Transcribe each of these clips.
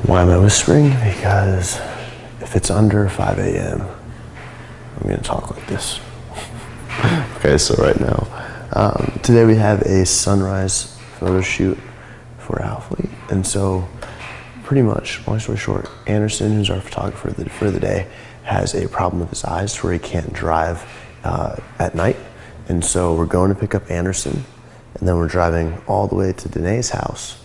Why am I whispering? Because if it's under 5 a.m., I'm gonna talk like this. Okay, so right now, today we have a sunrise photo shoot for Alphalete. And so pretty much, long story short, Anderson, who's our photographer for the day, has a problem with his eyes where he can't drive at night. And so we're going to pick up Anderson, and then we're driving all the way to Danae's house,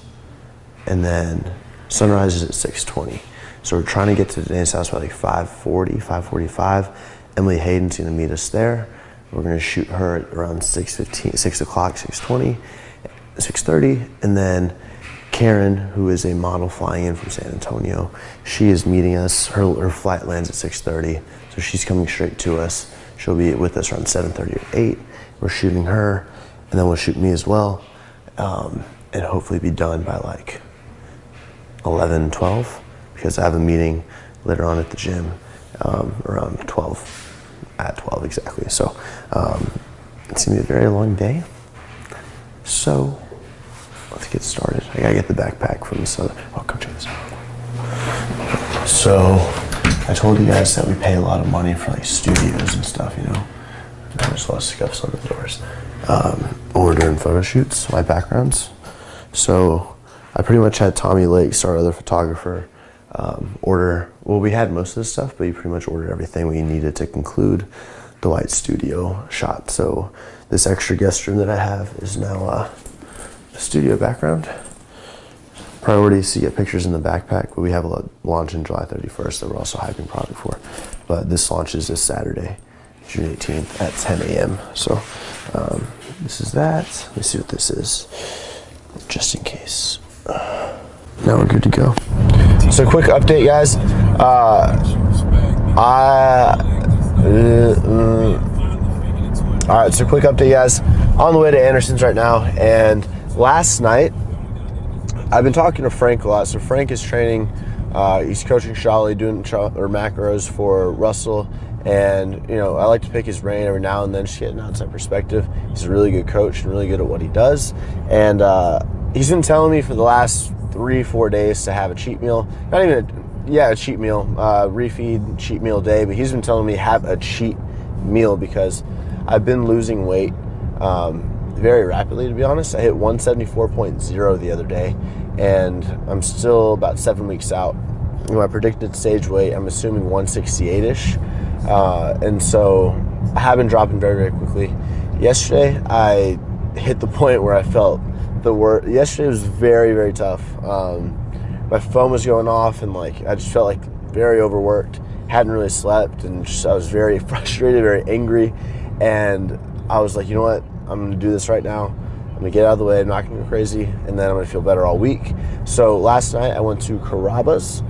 and then sunrise is at 6:20. So we're trying to get to Danae's house by like 5:40, 5:45. Emily Hayden's gonna meet us there. We're gonna shoot her at around 6:15, 6 o'clock, 6:20, 6:30, and then Karen, who is a model flying in from San Antonio, she is meeting us. Her flight lands at 6:30, so she's coming straight to us. She'll be with us around 7:30 or 8. We're shooting her, and then we'll shoot me as well, and hopefully be done by like 11, 12, because I have a meeting later on at the gym around 12, at 12 exactly. So it's gonna be a very long day. So let's get started. I gotta get the backpack from this other. Oh, come check this out. So I told you guys that we pay a lot of money for like studios and stuff, you know. There's a lot of scuffs on the doors. When we're doing photo shoots, my backgrounds. So I pretty much had Tommy Lakes, our other photographer, order. Well, we had most of the stuff, but he pretty much ordered everything we needed to conclude the white studio shot. So this extra guest room that I have is now a studio background. Priorities to get pictures in the backpack, but we have a launch on July 31st that we're also hyping product for. But this launches this Saturday, June 18th at 10 a.m. So this is that. Let me see what this is, just in case. Now we're good to go. So quick update, guys. All right, so quick update, guys. On the way to Anderson's right now, and last night, I've been talking to Frank a lot. So Frank is training, he's coaching Shally, doing macros for Russell. And, you know, I like to pick his brain every now and then just get an outside perspective. He's a really good coach and really good at what he does. And he's been telling me for the last 3-4 days to have a cheat meal. Not even a cheat meal, refeed, cheat meal day. But he's been telling me have a cheat meal because I've been losing weight very rapidly, to be honest. I hit 174.0 the other day, and I'm still about 7 weeks out. My predicted stage weight, I'm assuming 168-ish. And so I have been dropping very, very quickly. Yesterday, I hit the point where I felt the worst. Yesterday was very, very tough. My phone was going off, and like I just felt like very overworked. Hadn't really slept, and I was very frustrated, very angry. And I was like, you know what? I'm going to do this right now. I'm going to get out of the way. I'm not going to go crazy, and then I'm going to feel better all week. So last night I went to Carrabba's,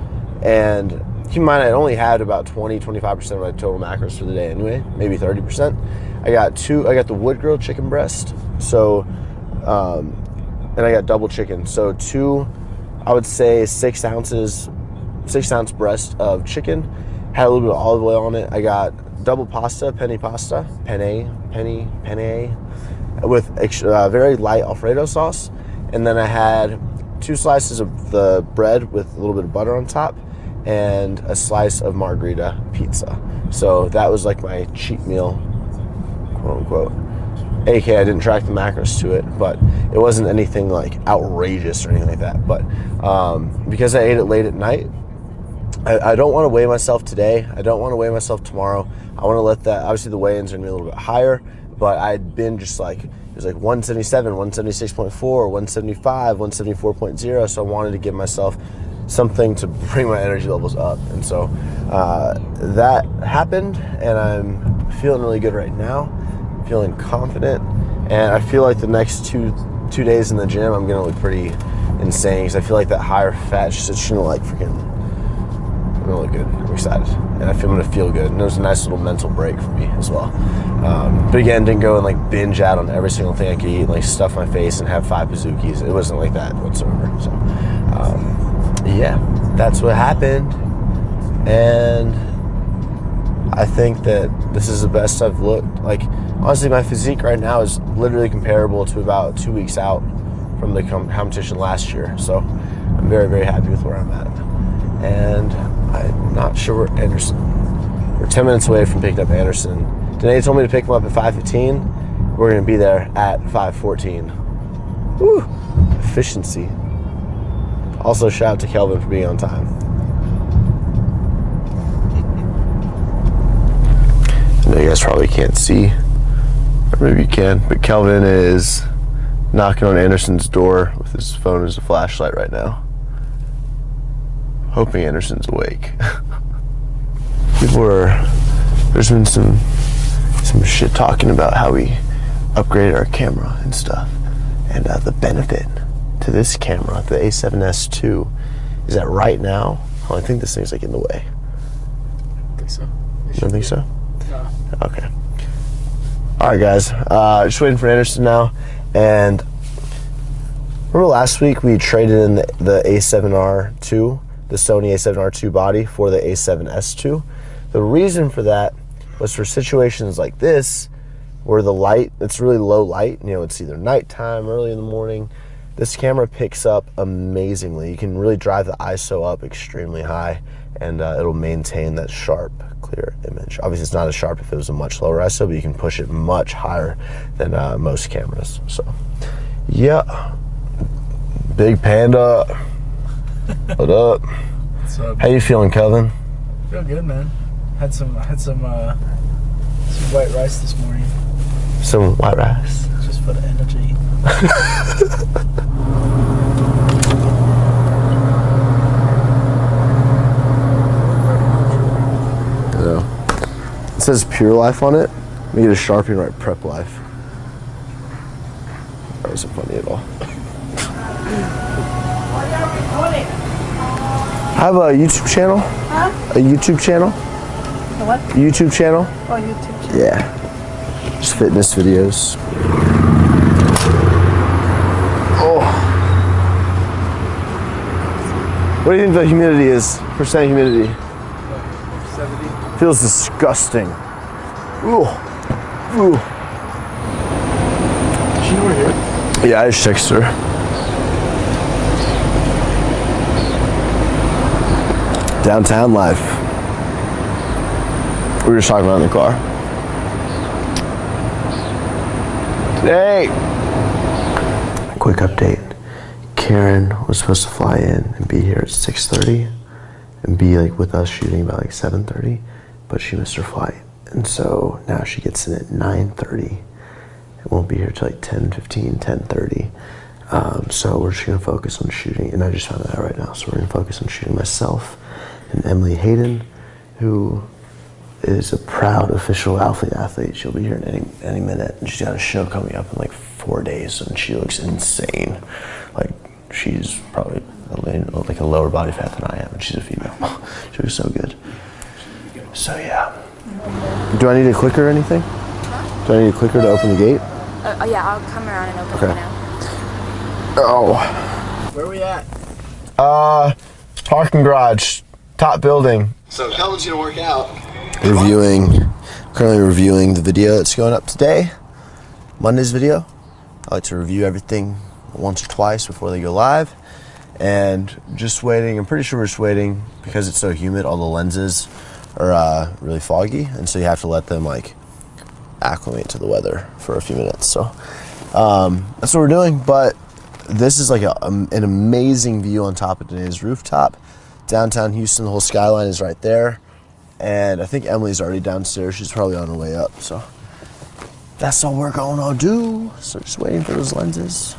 and keep in mind I only had about 20-25% of my total macros for the day anyway, maybe 30%. I got the wood grilled chicken breast, so and I got double chicken. So I would say 6 ounce breast of chicken, had a little bit of olive oil on it. I got double pasta, penne, with very light Alfredo sauce. And then I had 2 slices of the bread with a little bit of butter on top and a slice of margarita pizza. So that was like my cheat meal, quote unquote. AK, I didn't track the macros to it, but it wasn't anything like outrageous or anything like that. But because I ate it late at night, I don't want to weigh myself today. I don't want to weigh myself tomorrow. I want to let that, obviously the weigh-ins are going to be a little bit higher, but I'd been just like, it was like 177, 176.4, 175, 174.0. So I wanted to give myself something to bring my energy levels up. And so that happened, and I'm feeling really good right now. Feeling confident, and I feel like the next two days in the gym I'm gonna look pretty insane because I feel like that higher fat shit's just gonna like freaking, I'm gonna look good. I'm excited, and I feel I'm gonna feel good. And it was a nice little mental break for me as well. But again, didn't go and like binge out on every single thing I could eat, like stuff my face and have 5 Pizookies. It wasn't like that whatsoever. So yeah, that's what happened, and I think that this is the best I've looked. Like, honestly, my physique right now is literally comparable to about 2 weeks out from the competition last year. So I'm very, very happy with where I'm at. and I'm not sure where Anderson. We're 10 minutes away from picking up Anderson. Danae told me to pick him up at 5:15. We're gonna be there at 5:14. Woo! Efficiency. Also, shout out to Kelvin for being on time. I know you guys probably can't see, or maybe you can, but Kelvin is knocking on Anderson's door with his phone as a flashlight right now. Hoping Anderson's awake. There's been some shit talking about how we upgrade our camera and stuff. And the benefit to this camera, the A7S II, is that right now, I think this thing's like in the way. I think so. You don't think so? No. Okay. All right, guys. Just waiting for Anderson now. And remember last week we traded in the A7R2, the Sony A7R2 body for the A7S II. The reason for that was for situations like this, where the light, it's really low light, you know, it's either nighttime, early in the morning. This camera picks up amazingly. You can really drive the ISO up extremely high, and it'll maintain that sharp, clear image. Obviously, it's not as sharp if it was a much lower ISO, but you can push it much higher than most cameras. So, yeah. Big Panda. What up? What's up? How you feeling, Kelvin? Feel good, man. Had some white rice this morning. Some white rice. Just for the energy. Yeah. It says Pure Life on it. Let me get a Sharpie and write Prep Life. That wasn't funny at all. I have a YouTube channel. Huh? A YouTube channel. A what? YouTube channel. Oh, YouTube channel. Yeah. Just fitness videos. Oh. What do you think the humidity is? Percent humidity? 70. Feels disgusting. Ooh. Ooh. Did she know we're here? Yeah, I just texted her. Downtown life. We were just talking about it in the car. Today. Quick update. Karen was supposed to fly in and be here at 6:30 and be like with us shooting about like 7:30, but she missed her flight. And so now she gets in at 9:30 and won't be here till like 10:15, 10:30. So we're just gonna focus on shooting, and I just found that out right now. So we're gonna focus on shooting myself and Emily Hayden, who is a proud official Alphalete athlete. She'll be here in any minute, and she's got a show coming up in like 4 days, and she looks insane. Like she's probably like a lower body fat than I am, and she's a female. She looks so good. So yeah. Do I need a clicker or anything? Huh? Do I need a clicker to open the gate? Oh yeah, I'll come around and open it now. Oh. Where are we at? Parking garage, top building. So Kelvin's gonna work out. Currently reviewing the video that's going up today, Monday's video. I like to review everything once or twice before they go live. And just waiting, I'm pretty sure we're just waiting because it's so humid, all the lenses are really foggy, and so you have to let them like acclimate to the weather for a few minutes. So that's what we're doing, but this is like an amazing view on top of today's rooftop. Downtown Houston, the whole skyline is right there. And I think Emily's already downstairs. She's probably on her way up. So that's all we're gonna do. So just waiting for those lenses.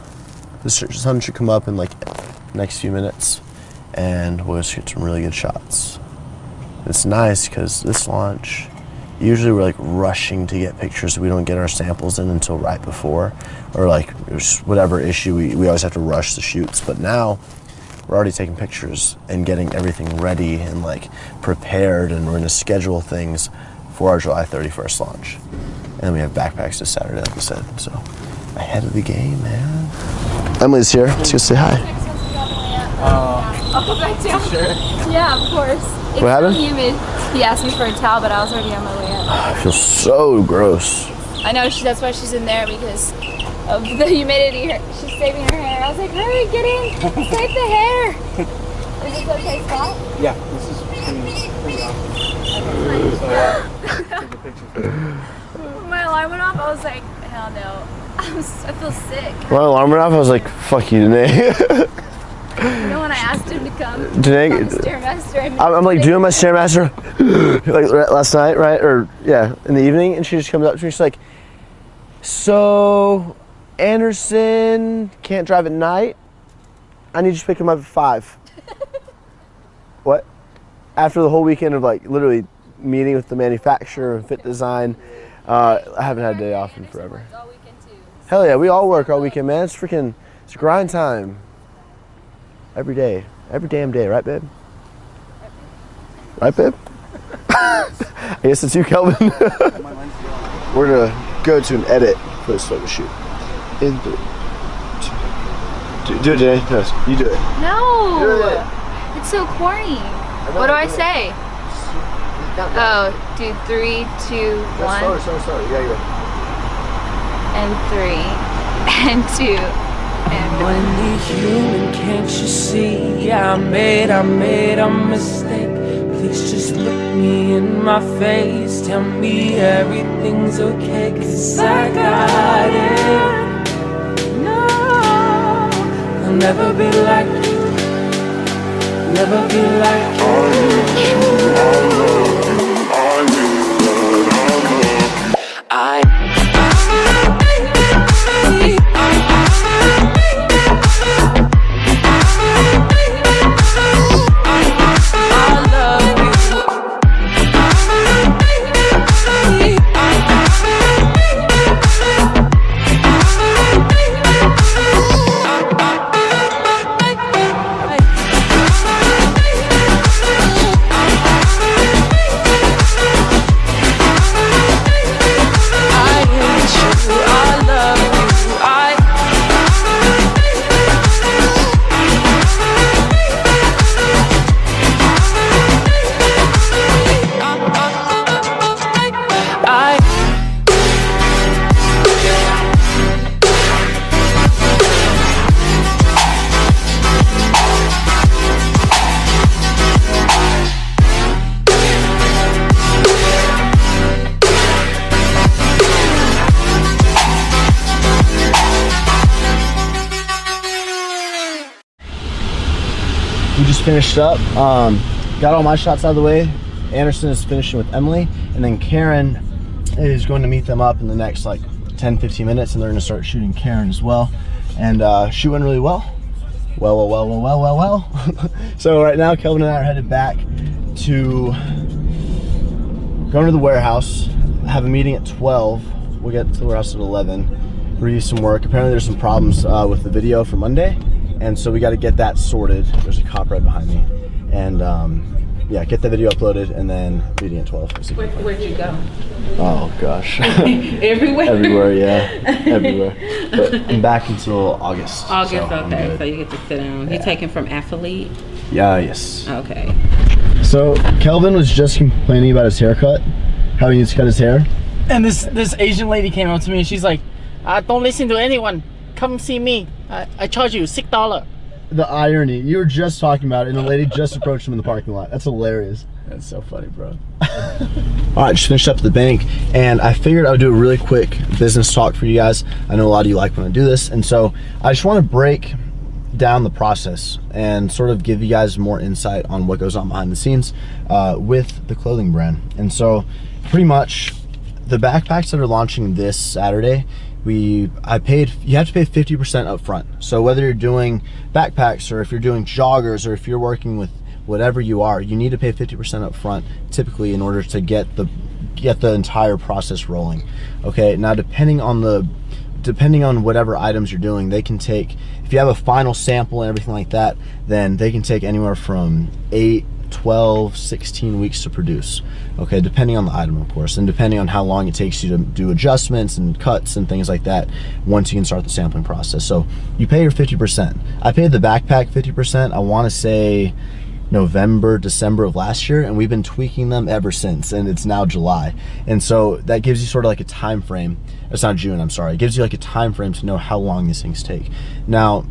The sun should come up in like the next few minutes, and we'll shoot some really good shots. It's nice because this launch, usually we're like rushing to get pictures. We don't get our samples in until right before, or like whatever issue, we always have to rush the shoots. But now we're already taking pictures and getting everything ready and like prepared, and we're gonna schedule things for our July 31st launch. And then we have backpacks this Saturday, like I said. So ahead of the game, man. Emily's here. Let's go say hi. I'll go back down. Sure. Yeah, of course. It's What happened? humid. He asked me for a towel, but I was already on my way up. I feel so gross. I know, that's why she's in there, because of the humidity. She's saving her hair. I was like, hurry, get in, save the hair. Is this okay spot? Yeah, this is pretty awesome. So, take a picture. When my alarm went off, I was like, hell no. I feel sick. When my alarm went off, I was like, fuck you, Danae. You know when I asked him to come Danae, on the Stairmaster, I'm like doing my Stairmaster like last night, right? Or yeah, in the evening, and she just comes up to me, she's like, so Anderson can't drive at night? I need you to pick him up at 5. What? After the whole weekend of like literally meeting with the manufacturer and fit design, I haven't had a day off in forever. all weekend too. Hell yeah, we all work all weekend, man. It's grind time. Every day. Every damn day, right, babe? Right, babe? I guess it's you, Kelvin. We're gonna go to an edit for this photo shoot. In 3, 2. Do it, Jay. No, you do it. No! Do it. It's so corny. What do I say? Oh, do 3, 2, 1. Sorry. Yeah, you And 3, and 2. And Only human, can't you see? I made a mistake. Please just look me in my face. Tell me everything's okay, 'cause I got it. No, I'll never be like you. Never be like you. We just finished up, got all my shots out of the way. Anderson is finishing with Emily, and then Karen is going to meet them up in the next like 10-15 minutes, and they're going to start shooting Karen as well. And shoot went really well. Well. So right now Kelvin and I are headed back to going to the warehouse. I have a meeting at 12. We'll get to the warehouse at 11, review some work. Apparently there's some problems with the video for Monday, and so we got to get that sorted. There's a cop right behind me, and yeah, get the video uploaded, and then meeting at 12. Where'd you go? Oh gosh. Everywhere? Everywhere, yeah. Everywhere. But I'm back until August. August, so okay. So you get to sit down. Yeah. You taking from Alphalete? Yeah, yes. Okay. So Kelvin was just complaining about his haircut, how he needs to cut his hair. And this Asian lady came up to me and she's like, don't listen to anyone. Come see me. I charge you $6. The irony, you were just talking about it, and the lady just approached him in the parking lot. That's hilarious. That's so funny, bro. All right, just finished up at the bank, and I figured I would do a really quick business talk for you guys. I know a lot of you like when I do this, and so I just want to break down the process and sort of give you guys more insight on what goes on behind the scenes with the clothing brand. And so pretty much the backpacks that are launching this Saturday, you have to pay 50% up front. So whether you're doing backpacks or if you're doing joggers or if you're working with whatever you are, you need to pay 50% up front typically in order to get the entire process rolling. Okay, now depending on whatever items you're doing, they can take, if you have a final sample and everything like that, then they can take anywhere from 8, 12, 16 weeks to produce. Okay, depending on the item, of course, and depending on how long it takes you to do adjustments and cuts and things like that once you can start the sampling process. So you pay your 50%. I paid the backpack 50%, I want to say November, December of last year, and we've been tweaking them ever since, and it's now July. And so that gives you sort of like a time frame. It's not June, I'm sorry. It gives you like a time frame to know how long these things take. Now,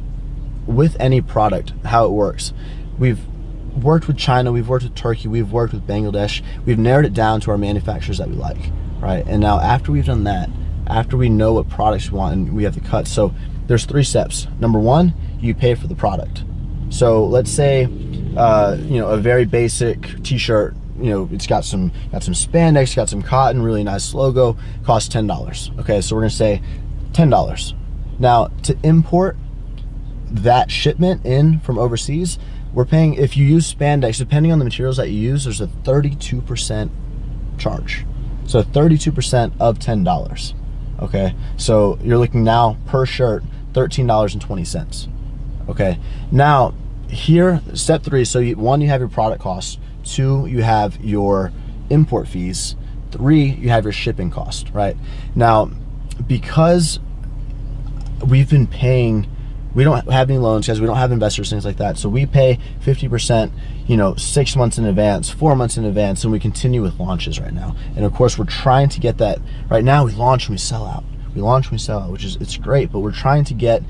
with any product, how it works, worked with China, we've worked with Turkey, we've worked with Bangladesh. We've narrowed it down to our manufacturers that we like, right? And now after we've done that, after we know what products we want and we have the cuts, so there's 3 steps. Number 1, you pay for the product. So let's say, you know, a very basic t-shirt, you know, it's got some spandex, got some cotton, really nice logo, costs $10. Okay, so we're gonna say $10. Now to import that shipment in from overseas, we're paying, if you use spandex, depending on the materials that you use, there's a 32% charge. So 32% of $10. Okay, so you're looking now per shirt, $13.20. Okay, now here, step 3, so 1, you have your product cost, 2, you have your import fees, 3, you have your shipping cost, right? Now, because we've been paying, we don't have any loans, guys, we don't have investors, things like that, so we pay 50%, you know, 6 months in advance, 4 months in advance, and we continue with launches right now. And of course, we're trying to get that, right now we launch and we sell out. We launch and we sell out, which is, it's great, but we're trying to get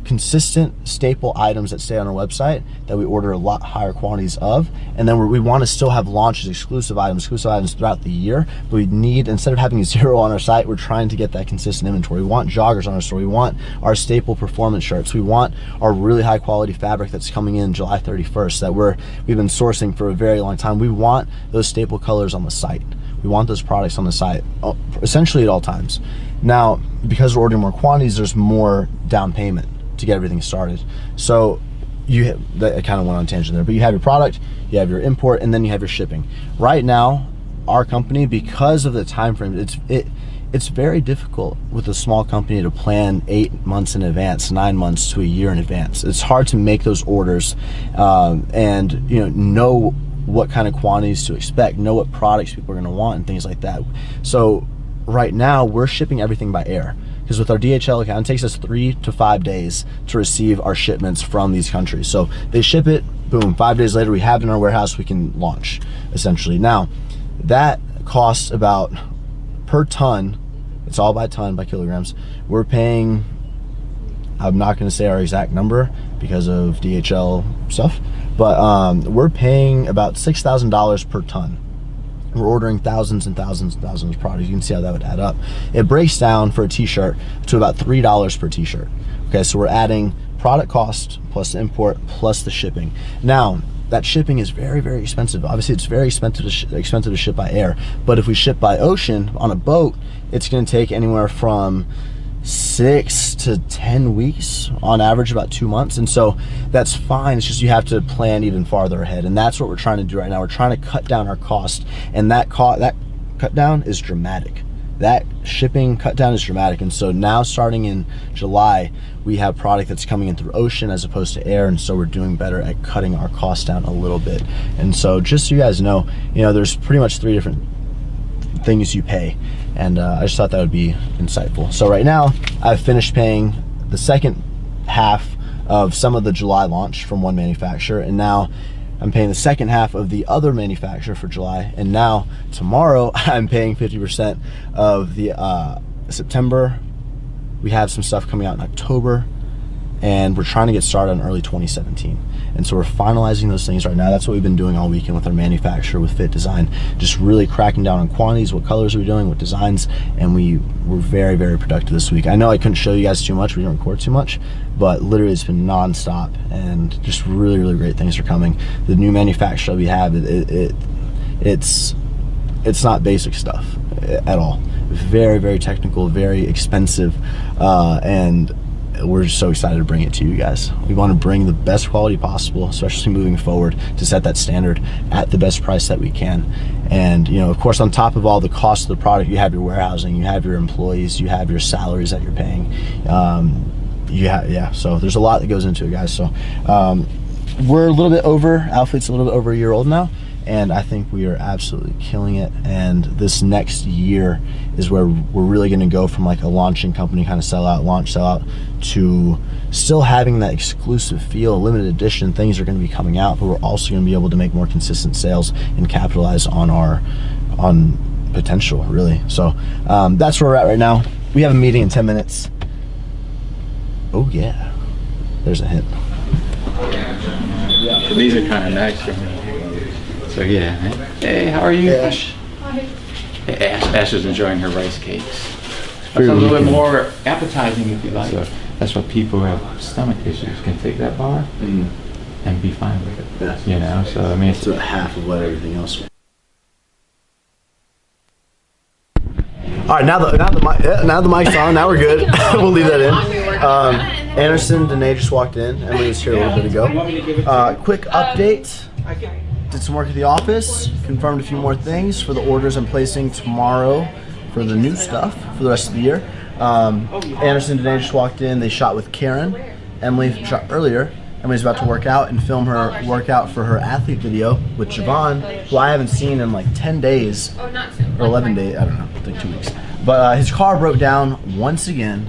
consistent staple items that stay on our website that we order a lot higher quantities of, and then we want to still have launches, exclusive items throughout the year, but we need, instead of having 0 on our site, we're trying to get that consistent inventory. We want joggers on our store, we want our staple performance shirts, we want our really high quality fabric that's coming in July 31st that we've been sourcing for a very long time. We want those staple colors on the site. We want those products on the site essentially at all times. Now, because we're ordering more quantities, there's more down payment to get everything started. So I kind of went on a tangent there, but you have your product, you have your import, and then you have your shipping. Right now, our company, because of the time frame, it's very difficult with a small company to plan 8 months in advance, 9 months to a year in advance. It's hard to make those orders and know what kind of quantities to expect, know what products people are going to want and things like that. So right now we're shipping everything by air, because with our DHL account, it takes us 3 to 5 days to receive our shipments from these countries. So they ship it, boom, 5 days later we have it in our warehouse, we can launch essentially. Now that costs about, per ton, it's all by ton, by kilograms, we're paying, I'm not going to say our exact number because of DHL stuff, but we're paying about $6,000 per ton. We're ordering thousands and thousands and thousands of products. You can see how that would add up. It breaks down for a t-shirt to about $3 per t-shirt. Okay, so we're adding product cost plus the import plus the shipping. Now, that shipping is very, very expensive. Obviously, it's very expensive to ship by air. But if we ship by ocean on a boat, it's going to take anywhere from 6 to 10 weeks, on average about 2 months, and so that's fine. It's just you have to plan even farther ahead, and that's what we're trying to do right now. We're trying to cut down our cost, and that cut down is dramatic. That shipping cut down is dramatic, and so now starting in July, we have product that's coming in through ocean as opposed to air, and so we're doing better at cutting our costs down a little bit. And so just so you guys know, there's pretty much 3 different things you pay, and I just thought that would be insightful. So right now I've finished paying the second half of some of the July launch from one manufacturer, and now I'm paying the second half of the other manufacturer for July, and now tomorrow I'm paying 50% of the September. We have some stuff coming out in October, and we're trying to get started in early 2017. And so we're finalizing those things right now. That's what we've been doing all weekend with our manufacturer, with Fit Design, just really cracking down on quantities, what colors are we doing, what designs, and we were very, very productive this week. I know I couldn't show you guys too much, we didn't record too much, but literally it's been non-stop, and just really, really great things are coming. The new manufacturer we have, it's not basic stuff at all. Very, very technical, very expensive, and we're just so excited to bring it to you guys. We want to bring the best quality possible, especially moving forward, to set that standard at the best price that we can. And of course, on top of all the cost of the product, you have your warehousing, you have your employees, you have your salaries that you're paying. So there's a lot that goes into it, guys. So we're a little bit over, Alphalete's a little bit over a year old now, and I think we are absolutely killing it. And this next year is where we're really going to go from like a launching company, kind of sell out, launch, sell out, to still having that exclusive feel, limited edition. Things are going to be coming out, but we're also going to be able to make more consistent sales and capitalize on potential, really. So that's where we're at right now. We have a meeting in 10 minutes. Oh yeah, there's a hint. Yeah. these are kind of nice for me. So yeah, man. Hey, how are you? Hey, Ash. Hey, Ash is enjoying her rice cakes. It's a little bit more appetizing if you like. So that's what people who have stomach issues can take that bar and be fine with it. Yeah. You know, so I mean, It's half of what everything else. All right, now the mic's on. Now we're good. We'll leave that in. Anderson Danae just walked in. Emily was here a little bit ago. Quick update. Did some work at the office. Confirmed a few more things for the orders I'm placing tomorrow for the new stuff for the rest of the year. Anderson Danae just walked in. They shot with Karen. Emily shot earlier. Emily's about to work out and film her workout for her athlete video with Javon, who I haven't seen in like 10 days or 11 days. I don't know, like 2 weeks. But his car broke down once again.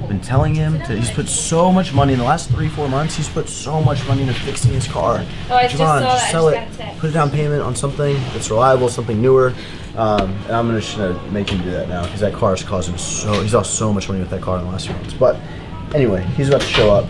Been telling him he's put so much money in the last 3-4 months. He's put so much money into fixing his car. Javon, just sell it. Put a down payment on something that's reliable, something newer. And I'm gonna make him do that now because that car is causing he's lost so much money with that car in the last few months. But anyway, he's about to show up.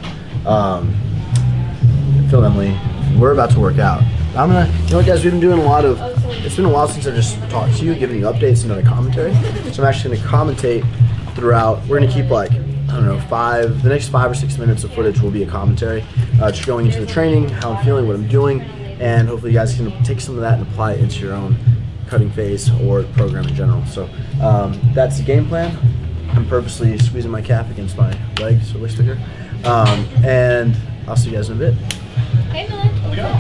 Phil, Emily, we're about to work out. I'm gonna, you know what, guys, we've been doing it's been a while since I just talked to you, giving you updates and done a commentary. So I'm actually gonna commentate throughout. We're gonna keep like, I don't know, the next 5 or 6 minutes of footage will be a commentary, just going into the training, how I'm feeling, what I'm doing, and hopefully you guys can take some of that and apply it into your own cutting phase or program in general. So that's the game plan. I'm purposely squeezing my calf against my leg, so it looks bigger. And I'll see you guys in a bit. Hey, Miller.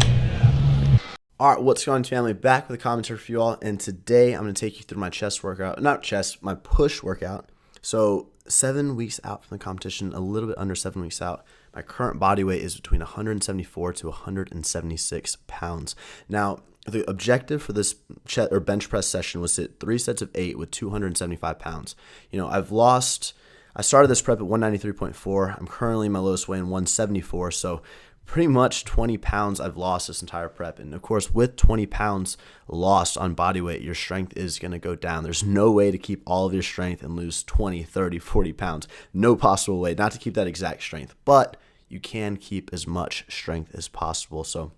All right, what's going on, family? Back with a commentary for you all, and today I'm going to take you through my chest workout. Not chest, my push workout. So 7 weeks out from the competition, a little bit under 7 weeks out, my current body weight is between 174 to 176 pounds. Now, the objective for this bench press session was to hit 3 sets of 8 with 275 pounds. You know, I started this prep at 193.4. I'm currently my lowest weight in 174, so pretty much 20 pounds I've lost this entire prep. And of course, with 20 pounds lost on body weight, your strength is going to go down. There's no way to keep all of your strength and lose 20, 30, 40 pounds. No possible way, not to keep that exact strength, but you can keep as much strength as possible. So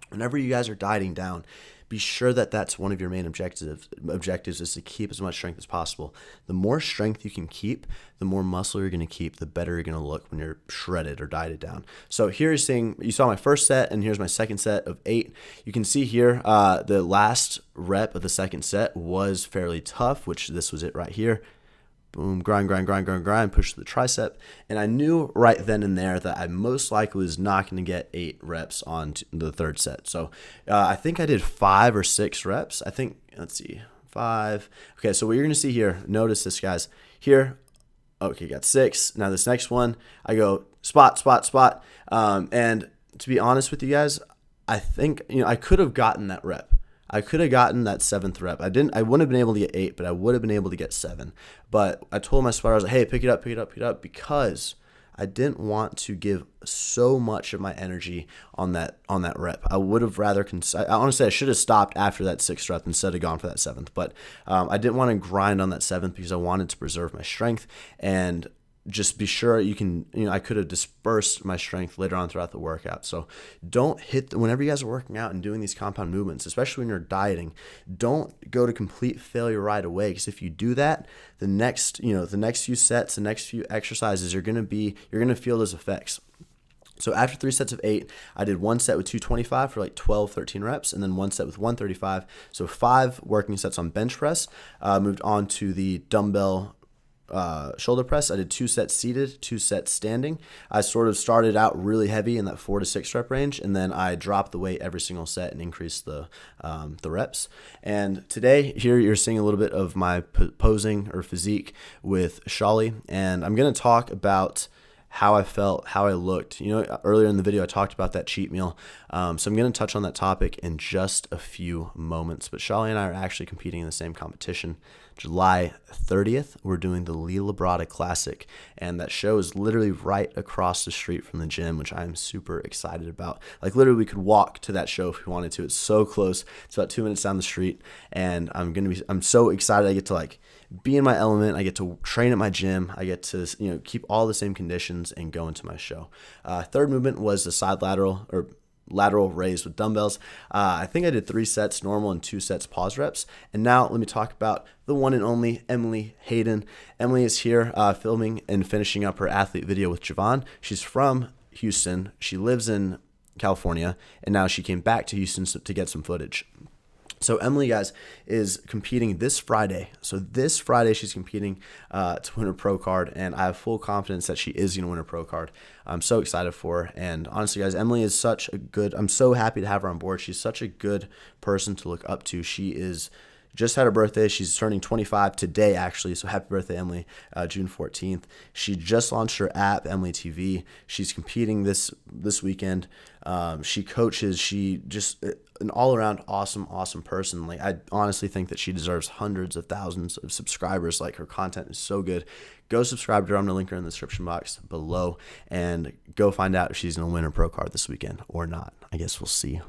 whenever you guys are dieting down, be sure that that's one of your main objectives is to keep as much strength as possible. The more strength you can keep, the more muscle you're going to keep, the better you're going to look when you're shredded or dieted down. So here you saw my first set, and here's my second set of 8. You can see here the last rep of the second set was fairly tough, which this was it right here. Boom, grind, push the tricep. And I knew right then and there that I most likely was not going to get 8 reps on the third set. So I think I did 5 or 6 reps. Let's see, 5. Okay, so what you're going to see here, notice this, guys. Here, okay, got 6. Now this next one, I go spot. And to be honest with you guys, I think, I could have gotten that rep. I could have gotten that 7th rep. I wouldn't have been able to get 8, but I would have been able to get 7. But I told my spotter, I was like, hey, pick it up, because I didn't want to give so much of my energy on that rep. I would have rather, honestly, I should have stopped after that 6th rep instead of gone for that 7th. But I didn't want to grind on that 7th because I wanted to preserve my strength and just be sure I could have dispersed my strength later on throughout the workout. So don't whenever you guys are working out and doing these compound movements, especially when you're dieting, don't go to complete failure right away. Because if you do that, the next few sets, the next few exercises, you're going to feel those effects. So after 3 sets of 8, I did 1 set with 225 for like 12, 13 reps, and then 1 set with 135. So 5 working sets on bench press. Moved on to the dumbbell shoulder press. I did 2 sets seated, 2 sets standing. I sort of started out really heavy in that 4 to 6 rep range, and then I dropped the weight every single set and increased the reps. And today, here you're seeing a little bit of my posing or physique with Shali, and I'm going to talk about how I felt, how I looked. Earlier in the video, I talked about that cheat meal. So I'm going to touch on that topic in just a few moments. But Shali and I are actually competing in the same competition. July 30th, we're doing the Lee Labrada Classic, and that show is literally right across the street from the gym, which I am super excited about. Like, literally, we could walk to that show if we wanted to. It's so close. It's about 2 minutes down the street, and I'm so excited. I get to be in my element. I get to train at my gym. I get to keep all the same conditions and go into my show. Third movement was the side lateral, or lateral raise with dumbbells. I think I did 3 sets normal and 2 sets pause reps. And now let me talk about the one and only Emily Hayden. Emily is here filming and finishing up her athlete video with Javon. She's from Houston. She lives in California, and now she came back to Houston to get some footage. So Emily, guys, is competing this Friday. So this Friday she's competing to win her pro card, and I have full confidence that she is going to win her pro card. I'm so excited for her, and honestly, guys, Emily is such a good, I'm so happy to have her on board. She's such a good person to look up to. She is just had her birthday. She's turning 25 today, actually. So happy birthday, Emily, June 14th. She just launched her app, Emily TV. She's competing this weekend. She coaches. She just an all-around awesome person. Like, I honestly think that she deserves hundreds of thousands of subscribers. Like, her content is so good. Go subscribe to her. I'm going to link her in the description box below, and go find out if she's going to win her pro card this weekend or not. I guess we'll see.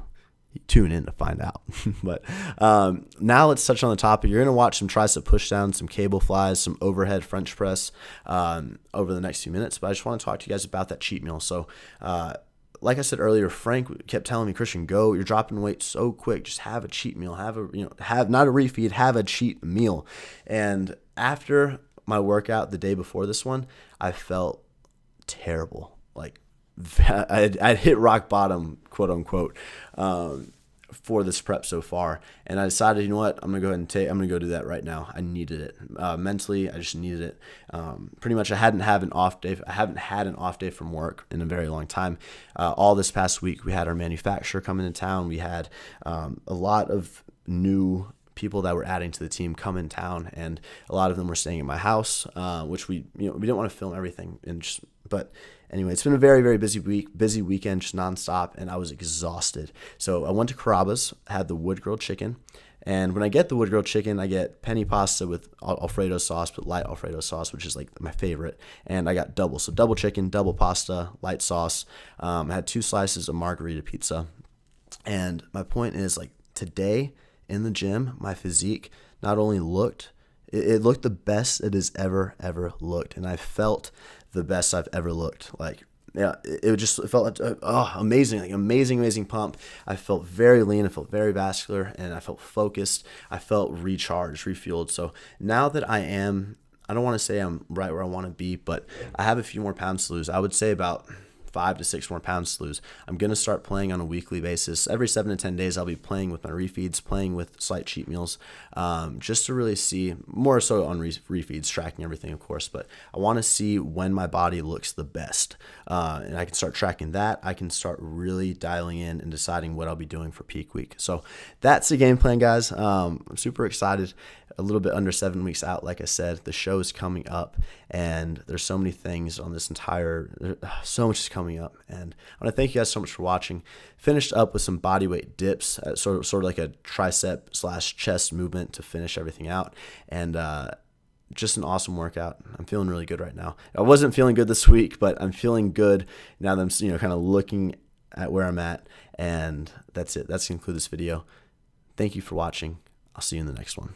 Tune in to find out. But now let's touch on the topic. You're going to watch some tricep pushdowns, some cable flies, some overhead French press over the next few minutes. But I just want to talk to you guys about that cheat meal. So like I said earlier, Frank kept telling me, Christian, go, you're dropping weight so quick. Just have a cheat meal. Have not a refeed, have a cheat meal. And after my workout the day before this one, I felt terrible. Like, I'd hit rock bottom, quote unquote, for this prep so far, and I decided, you know what, I'm gonna go do that right now. I needed it mentally. I just needed it. Pretty much, I haven't had an off day from work in a very long time. All this past week, we had our manufacturer come into town. We had a lot of new people that were adding to the team come in town, and a lot of them were staying at my house, which we didn't want to film everything, but anyway, it's been a very, very busy weekend, just nonstop, and I was exhausted. So I went to Carrabba's, had the wood grilled chicken, and when I get the wood grilled chicken, I get penne pasta with Alfredo sauce, but light Alfredo sauce, which is like my favorite, and I got double chicken, double pasta, light sauce. I had 2 slices of margarita pizza, and my point is, like, today in the gym, my physique not only looked, it looked the best it has ever looked, and I felt the best I've ever looked. Like, yeah, it felt like, amazing, like amazing pump. I felt very lean, I felt very vascular, and I felt focused. I felt recharged, refueled. So now that I don't want to say I'm right where I want to be, but I have a few more pounds to lose. I would say about 5 to 6 more pounds to lose. I'm going to start playing on a weekly basis. Every 7 to 10 days, I'll be playing with my refeeds, playing with slight cheat meals, just to really see, more so on refeeds, tracking everything, of course, but I want to see when my body looks the best. And I can start tracking that. I can start really dialing in and deciding what I'll be doing for peak week. So that's the game plan, guys. I'm super excited. A little bit under 7 weeks out, like I said, the show is coming up, and there's so many things on this so much is coming up, and I want to thank you guys so much for watching. Finished up with some body weight dips, sort of like a tricep / chest movement to finish everything out, and just an awesome workout. I'm feeling really good right now. I wasn't feeling good this week, but I'm feeling good now that I'm kind of looking at where I'm at, and that's it. That's going to conclude this video. Thank you for watching. I'll see you in the next one.